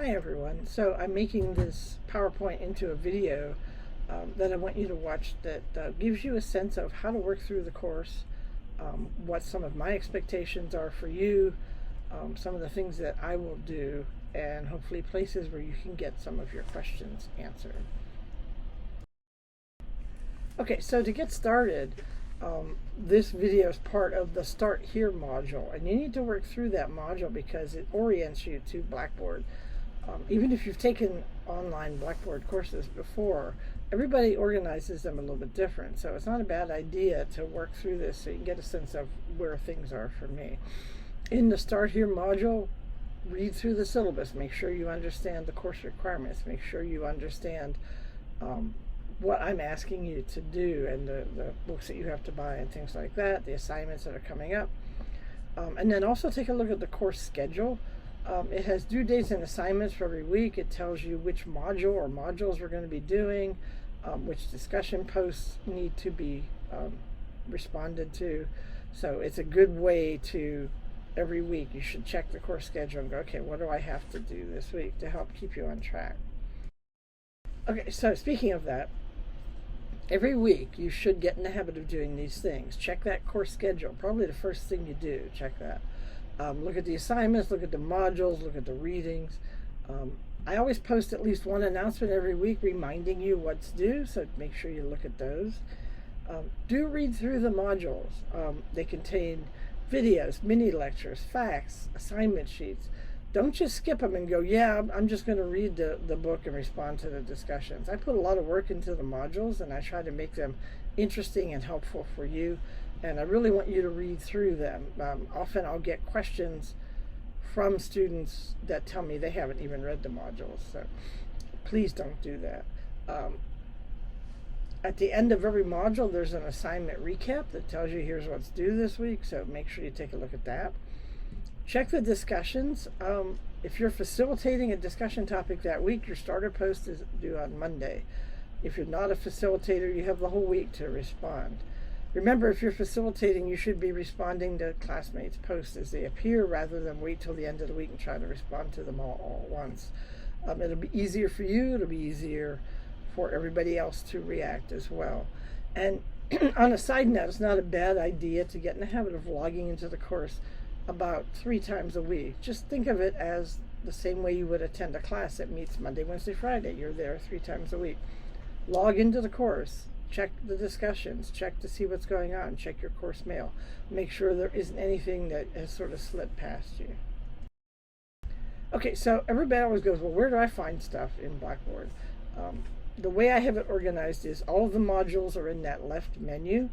Hi everyone. So I'm making this PowerPoint into a video that I want you to watch that gives you a sense of how to work through the course, what some of my expectations are for you, some of the things that I will do, and hopefully places where you can get some of your questions answered. Okay, so to get started, this video is part of the Start Here module, and you need to work through that module because it orients you to Blackboard. Even if you've taken online Blackboard courses before, everybody organizes them a little bit different. So it's not a bad idea to work through this so you can get a sense of where things are for me. In the Start Here module, read through the syllabus. Make sure you understand the course requirements. Make sure you understand what I'm asking you to do and the books that you have to buy and things like that, the assignments that are coming up. And then also take a look at the course schedule. It has due dates and assignments for every week. It tells you which module or modules we're going to be doing, which discussion posts need to be responded to. So it's a good way to, every week, you should check the course schedule and go, okay, what do I have to do this week to help keep you on track? Okay, so speaking of that, every week you should get in the habit of doing these things. Check that course schedule. Probably the first thing you do, check that. Look at the assignments, look at the modules, look at the readings. I always post at least one announcement every week reminding you what's due, so make sure you look at those. Do read through the modules. They contain videos, mini lectures, facts, assignment sheets. Don't just skip them and go, yeah, I'm just going to read the book and respond to the discussions. I put a lot of work into the modules, and I try to make them interesting and helpful for you. And I really want you to read through them. Often I'll get questions from students that tell me they haven't even read the modules. So please don't do that. At the end of every module, there's an assignment recap that tells you here's what's due this week. So make sure you take a look at that. Check the discussions. If you're facilitating a discussion topic that week, your starter post is due on Monday. If you're not a facilitator, you have the whole week to respond. Remember, if you're facilitating, you should be responding to classmates' posts as they appear rather than wait till the end of the week and try to respond to them all at once. It'll be easier for you. It'll be easier for everybody else to react as well. And on a side note, it's not a bad idea to get in the habit of logging into the course about 3 times a week. Just think of it as the same way you would attend a class that meets Monday, Wednesday, Friday. You're there 3 times a week. Log into the course. Check the discussions, check to see what's going on, check your course mail. Make sure there isn't anything that has sort of slipped past you. Okay, so everybody always goes, well, where do I find stuff in Blackboard? The way I have it organized is all of the modules are in that left menu.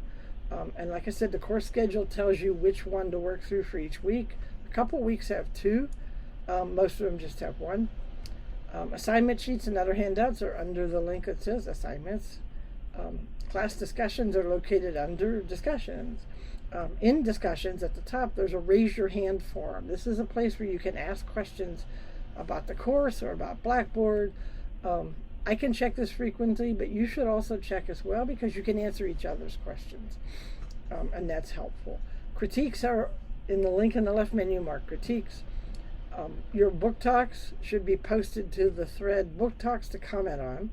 And like I said, the course schedule tells you which one to work through for each week. A couple weeks have 2. Most of them just have 1. Assignment sheets and other handouts are under the link that says assignments. Class discussions are located under discussions. In discussions at the top, there's a raise your hand form. This is a place where you can ask questions about the course or about Blackboard. I can check this frequently, but you should also check as well because you can answer each other's questions, and that's helpful. Critiques are in the link in the left menu marked critiques. Your book talks should be posted to the thread book talks to comment on.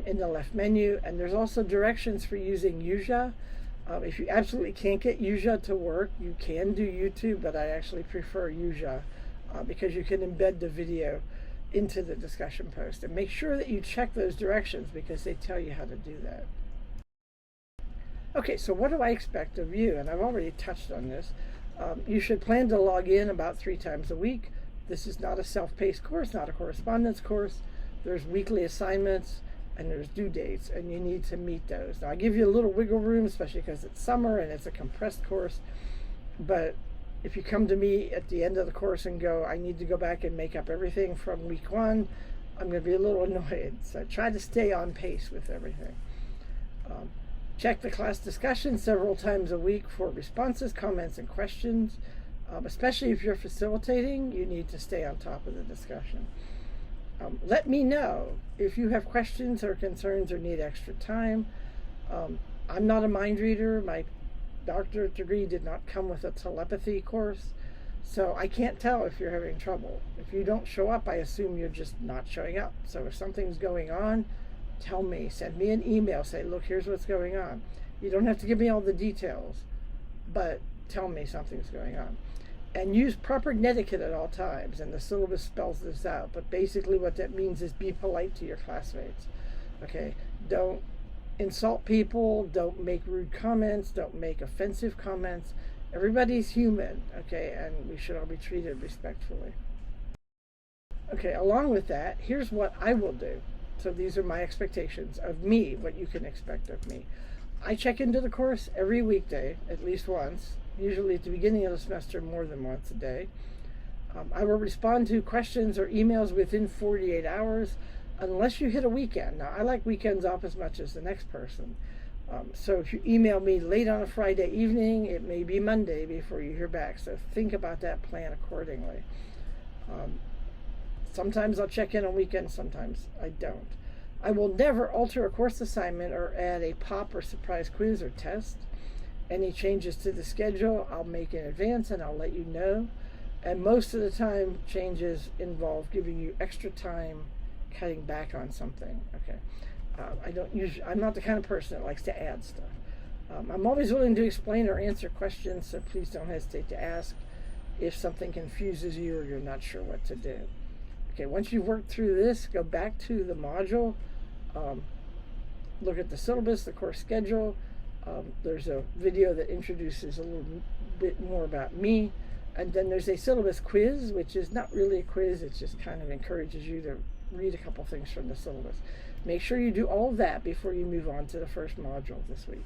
In the left menu, and there's also directions for using Yuja. If you absolutely can't get Yuja to work, you can do YouTube, but I actually prefer Yuja because you can embed the video into the discussion post. And make sure that you check those directions because they tell you how to do that. Okay, so what do I expect of you? And I've already touched on this. You should plan to log in about 3 times a week. This is not a self-paced course, not a correspondence course. There's weekly assignments and there's due dates, and you need to meet those. Now, I give you a little wiggle room, especially because it's summer and it's a compressed course, but if you come to me at the end of the course and go, I need to go back and make up everything from week 1, I'm going to be a little annoyed. So try to stay on pace with everything. Check the class discussion several times a week for responses, comments, and questions. Especially if you're facilitating, you need to stay on top of the discussion. Let me know if you have questions or concerns or need extra time. I'm not a mind reader. My doctorate degree did not come with a telepathy course. So I can't tell if you're having trouble. If you don't show up, I assume you're just not showing up. So if something's going on, tell me. Send me an email. Say, look, here's what's going on. You don't have to give me all the details, but tell me something's going on. And use proper netiquette at all times. And the syllabus spells this out. But basically what that means is be polite to your classmates. Okay? Don't insult people. Don't make rude comments. Don't make offensive comments. Everybody's human, okay, and we should all be treated respectfully. Okay, along with that, here's what I will do. So these are my expectations of me, what you can expect of me. I check into the course every weekday, at least once, usually at the beginning of the semester more than once a day. I will respond to questions or emails within 48 hours, unless you hit a weekend. Now, I like weekends off as much as the next person. So if you email me late on a Friday evening, it may be Monday before you hear back. So think about that, plan accordingly. Sometimes I'll check in on weekends, sometimes I don't. I will never alter a course assignment or add a pop or surprise quiz or test. Any changes to the schedule I'll make in advance and I'll let you know. And most of the time, changes involve giving you extra time cutting back on something. Okay. I'm not the kind of person that likes to add stuff. I'm always willing to explain or answer questions, so please don't hesitate to ask if something confuses you or you're not sure what to do. Okay, once you've worked through this, go back to the module, look at the syllabus, the course schedule. There's a video that introduces a little bit more about me, and then there's a syllabus quiz, which is not really a quiz, it just kind of encourages you to read a couple things from the syllabus. Make sure you do all of that before you move on to the first module this week.